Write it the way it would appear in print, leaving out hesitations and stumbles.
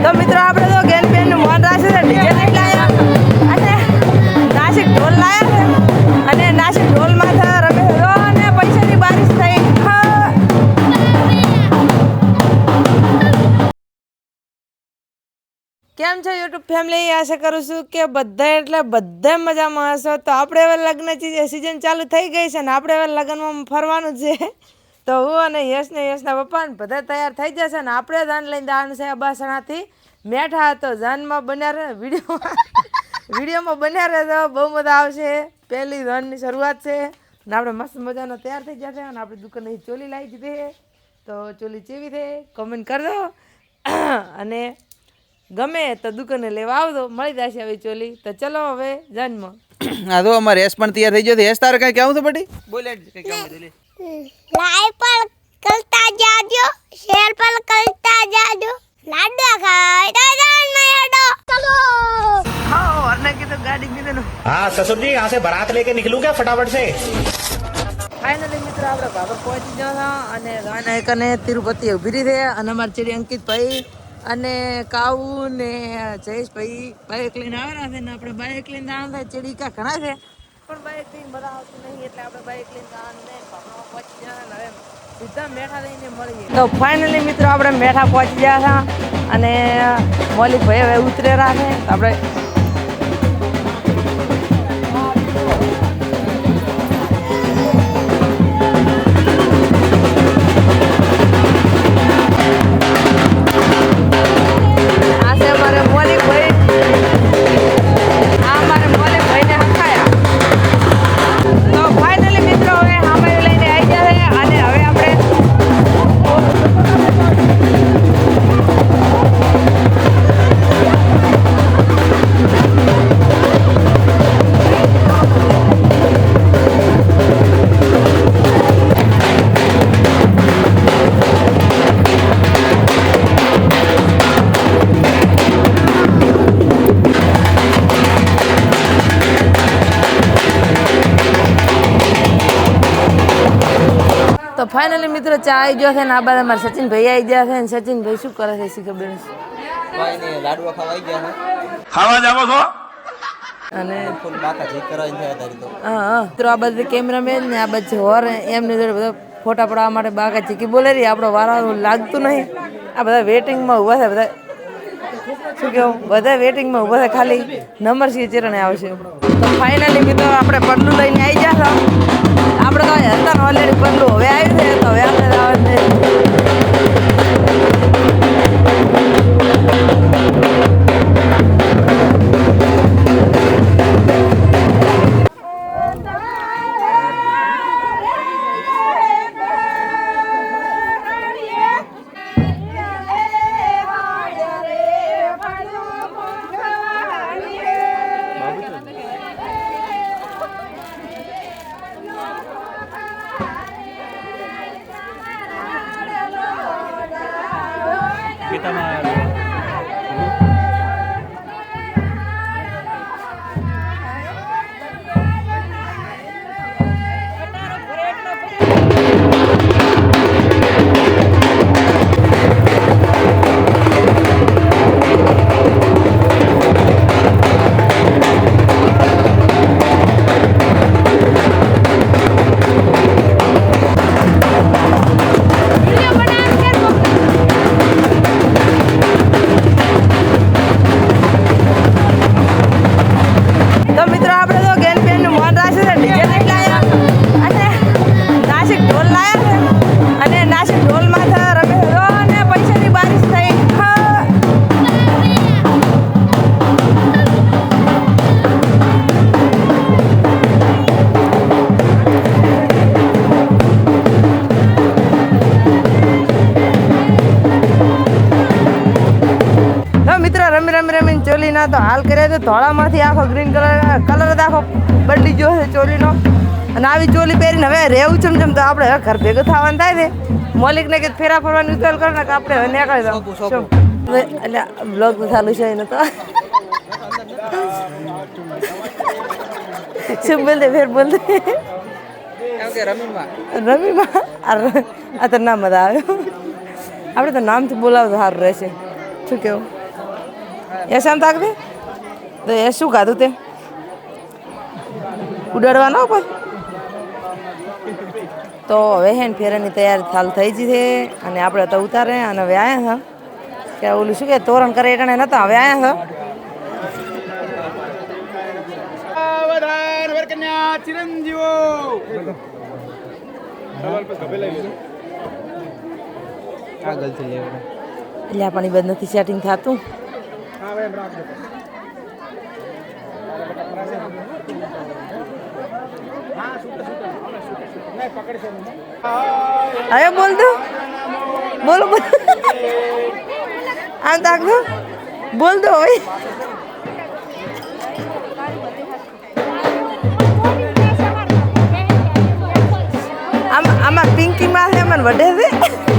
તો મિત્રો આપણે તો ગેન પેનનું મોન રાખે છે, ડીજે લઈને લાયા અને નાસિક ઢોલ લાયા છે અને નાસિક ઢોલમાં રમે અને પૈસાની બારિશ થઈ. કેમ છે યુટ્યુબ ફેમિલી? આશા કરું છું કે બધા એટલે બધા મજામાં હશો. તો આપણે હવે લગ્ન સિઝન ચાલુ થઈ ગઈ છે ને આપણે હવે લગ્નમાં ફરવાનું છે. તો હું અને યશના પપ્પા ને બધા તૈયાર થઈ જશે ને આપણે જાન લઈને દાન છે અબાસણાથી મેઠા. તો જાનમાં બન્યા રહે વિડીયોમાં બન્યા રહે તો બહુ મજા આવશે. પહેલી જાનની શરૂઆત છે ને આપણે મસ્ત મજાનો તૈયાર થઈ જશે અને આપણે દુકાને ચોલી લાવી દીધી. તો ચોલી ચેવી છે કમેન્ટ કરજો અને ગમે તો દુકાને લેવા આવજો, મળી જશે હવે ચોલી. તો ચલો હવે જાનમાં. હા તો અમારે હેસ પણ તૈયાર થઈ ગયો. હેસ તારે કઈ કેવું છે બટી? બોલે કઈ કેવું છે? લાઈ પર કરતા જાજો, શેર પર કરતા જાજો, લાડવા ખાઈ જાન મેડો. ચલો હા અરને की तो गाड़ी में देनो. हाँ ससुर जी यहाँ से बारात लेके निकलूं क्या फटाफट से? ફાઇનલી મિત્રો આપણે બાબર પહોંચી ગયા અને ગાના એકને તિરુપતિ ઉભી રહી છે અને અમારી ચેડી અંકિતભાઈ અને કાઉ ને જયેશભાઈ બાઇક લઈને આવેલા છે ને આપણે બાઇક લઈને આવતા ચેડી કા ઘણા છે પણ બાઇક લઈને બધા આવતું નહીં એટલે આપણે બાઇક લઈને આવવાનું બાબરમાં પહોંચી ગયા ને હવે સીધા મેઠા લઈને મળીએ. તો ફાઇનલી મિત્રો આપણે મેઠા પહોંચી ગયા હતા અને મૌલિકભાઈ હવે ઉતરેલા છે. આપણે તો ફાઇનલી મિત્રો ચા આવી ગયો છે ને આ બાદ અમારે સચિનભાઈ આવી ગયા છે ને સચિનભાઈ શું કરે છે શીખે બેન? લાડવા ખાવા આવી ગયા खावा जावो છો અને ફૂલ બાકા ચેક કરાવીને થયા તારી તો. હા મિત્રો આ બધે કેમેરામેન ને આ બધે હોર એમની જોડે બધા ફોટા પડાવવા માટે બાકા ચીકી બોલે રહી. આપણો વારો લાગતું નહીં. આ બધા વેટિંગમાં ઊભા છે. બધા શું કેવું બધા વેટિંગમાં ઊભા છે, ખાલી નંબર સી ચેરણે આવશે. તો ફાઇનલી મિત્રો આપણે પડલું લઈને આવી ગયા હતા. આપણે તો હતા ઓલરેડી પડલું હવે આવ્યું છે તો હવે આપણે આવે ચોલીના તો હાલ કર્યા તો ધોળામાંથી આખો ગ્રીન કલર જ આખો બદલી ગયો છે ચોલીનો. અને આવી ચોલી પહેરીને હવે રહેવું ચમચમ તો આપણે હવે ઘર ભેગું થવાનું થાય છે. મૌલિકને કે ફેરા ફરવાની ઉતાર કરો ને કે આપણે હવે નીકળી જાવ. એટલે બ્લોગ તો ચાલુ છે એને તો શું બોલ દે ફેર બોલ દે રમીમાં આ તો નામ બધા આવ્યો. આપણે તો નામથી બોલાવતો સારું રહેશે. શું કેવું? એસ આમ તાક દે તો એ શું ખાધું તે ઉડાડવાનો કોઈ તો હવે હે ને ફેરાની તૈયારી ચાલુ થઈ ગઈ છે અને આપણે તો ઉતારે અને હવે આવ્યા છે કે ઓલું શું કે તોરણ કરે એટલે નતા હવે આવ્યા છે એટલે પણ એ બધું નથી સેટિંગ થતું હવે બોલ દો બોલો બોલ આમ તાક દો બોલ દો હવે આમાં પિંકી માં છે મને વઢે છે